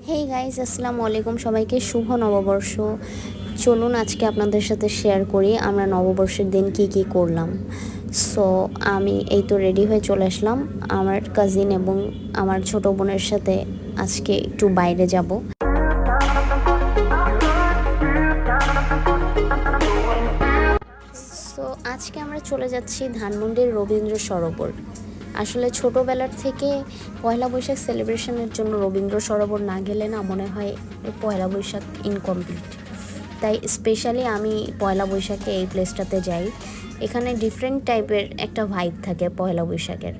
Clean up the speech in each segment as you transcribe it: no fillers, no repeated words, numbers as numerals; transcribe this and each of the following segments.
Hey guys, আসসালামু আলাইকুম। সবাইকে শুভ নববর্ষ। চলুন আজকে আপনাদের সাথে শেয়ার করি আমরা নববর্ষের দিন কি কি করলাম। সো আমি এই তো রেডি হয়ে চলে আসলাম আমার কাজিন এবং আমার ছোট বোনের সাথে আজকে একটু বাইরে যাব। সো আজকে আমরা চলে যাচ্ছি ধানমন্ডির রবীন্দ্র সরোবর। আসলে ছোটোবেলার থেকে পয়লা বৈশাখ সেলিব্রেশনের জন্য রবীন্দ্র সরোবর না গেলে না মনে হয় পয়লা বৈশাখ ইনকমপ্লিট। তাই স্পেশালি আমি পয়লা বৈশাখে এই প্লেসটাতে যাই। এখানে ডিফারেন্ট টাইপের একটা ভাইব থাকে পয়লা বৈশাখের।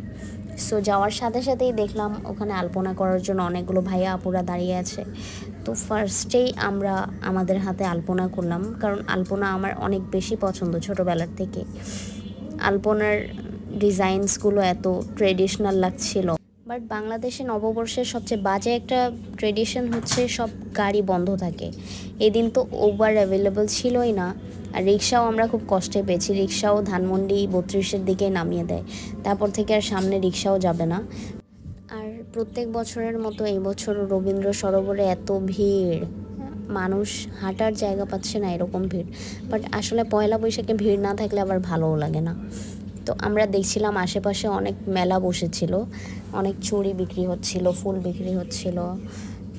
সো যাওয়ার সাথে সাথেই দেখলাম ওখানে আলপনা করার জন্য অনেকগুলো ভাইয়া আপুরা দাঁড়িয়ে আছে। তো ফার্স্টেই আমরা আমাদের হাতে আলপনা করলাম, কারণ আলপনা আমার অনেক বেশি পছন্দ ছোটোবেলার থেকে। আলপনার ডিজাইনসগুলো এত ট্রেডিশনাল লাগছিল। বাট বাংলাদেশে নববর্ষের সবচেয়ে বাজে একটা ট্রেডিশন হচ্ছে সব গাড়ি বন্ধ থাকে। এদিন তো ওভার অ্যাভেলেবল ছিলই না, আর রিক্সাও আমরা খুব কষ্টে পেয়েছি। রিক্সাও ধানমন্ডি 32-এর দিকে নামিয়ে দেয়, তারপর থেকে আর সামনে রিক্সাও যাবে না। আর প্রত্যেক বছরের মতো এই বছর রবীন্দ্র সরোবরে এত ভিড়, মানুষ হাঁটার জায়গা পাচ্ছে না, এরকম ভিড়। বাট আসলে পয়লা বৈশাখে ভিড় না থাকলে আবার ভালোও লাগে না। তো আমরা দেখছিলাম আশেপাশে অনেক মেলা বসেছিল, অনেক চুড়ি বিক্রি হচ্ছিল, ফুল বিক্রি হচ্ছিল।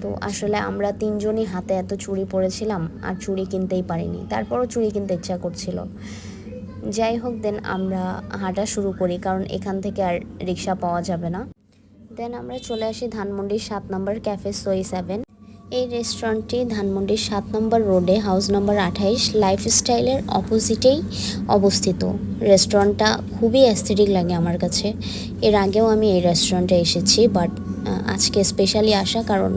তো আসলে আমরা তিনজনই হাতে এত চুড়ি পরেছিলাম আর চুড়ি কিনতেই পারিনি, তারপরও চুড়ি কিনতে ইচ্ছা করছিল। যাই হোক, দেন আমরা হাঁটা শুরু করি, কারণ এখান থেকে আর রিক্সা পাওয়া যাবে না। দেন আমরা চলে আসি ধানমন্ডির 7 নম্বর ক্যাফে সোই 7। এই রেস্টুরেন্টটি ধানমন্ডির 7 নম্বর রোডে হাউস নম্বর 28 লাইফস্টাইলের অপোজিটেই অবস্থিত। রেস্টুরেন্টটা খুবই অ্যাস্থেটিক লাগে আমার কাছে। এর আগেও আমি এই রেস্টুরেন্টে এসেছি, বাট আজকে স্পেশালি আসা কারণ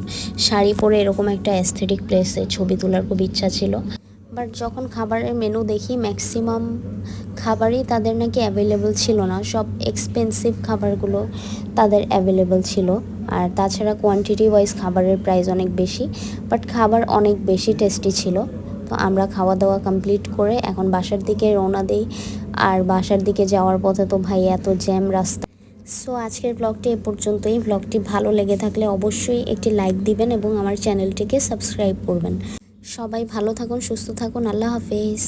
শাড়ি পরে এরকম একটা অ্যাস্থেটিক প্লেসে ছবি তোলার খুব ইচ্ছা ছিল। বাট যখন খাবারের মেনু দেখি, ম্যাক্সিমাম খাবারই তাদের নাকি অ্যাভেলেবল ছিল না। সব এক্সপেন্সিভ খাবারগুলো তাদের অ্যাভেলেবল ছিল, আর তাছাড়া কোয়ান্টিটি ওয়াইজ খাবারের প্রাইস অনেক বেশি, বাট খাবার অনেক বেশি টেস্টি ছিল। তো আমরা খাওয়া দাওয়া কমপ্লিট করে এখন বাসার দিকে রওনা দিই। আর বাসার দিকে যাওয়ার পথে তো ভাই এত জ্যাম রাস্তা। সো আজকের ব্লগটি এ পর্যন্তই। ব্লগটি ভালো লেগে থাকলে অবশ্যই একটি লাইক দিবেন এবং আমার চ্যানেলটিকে সাবস্ক্রাইব করবেন। সবাই ভালো থাকুন, সুস্থ থাকুন। আল্লাহ হাফেজ।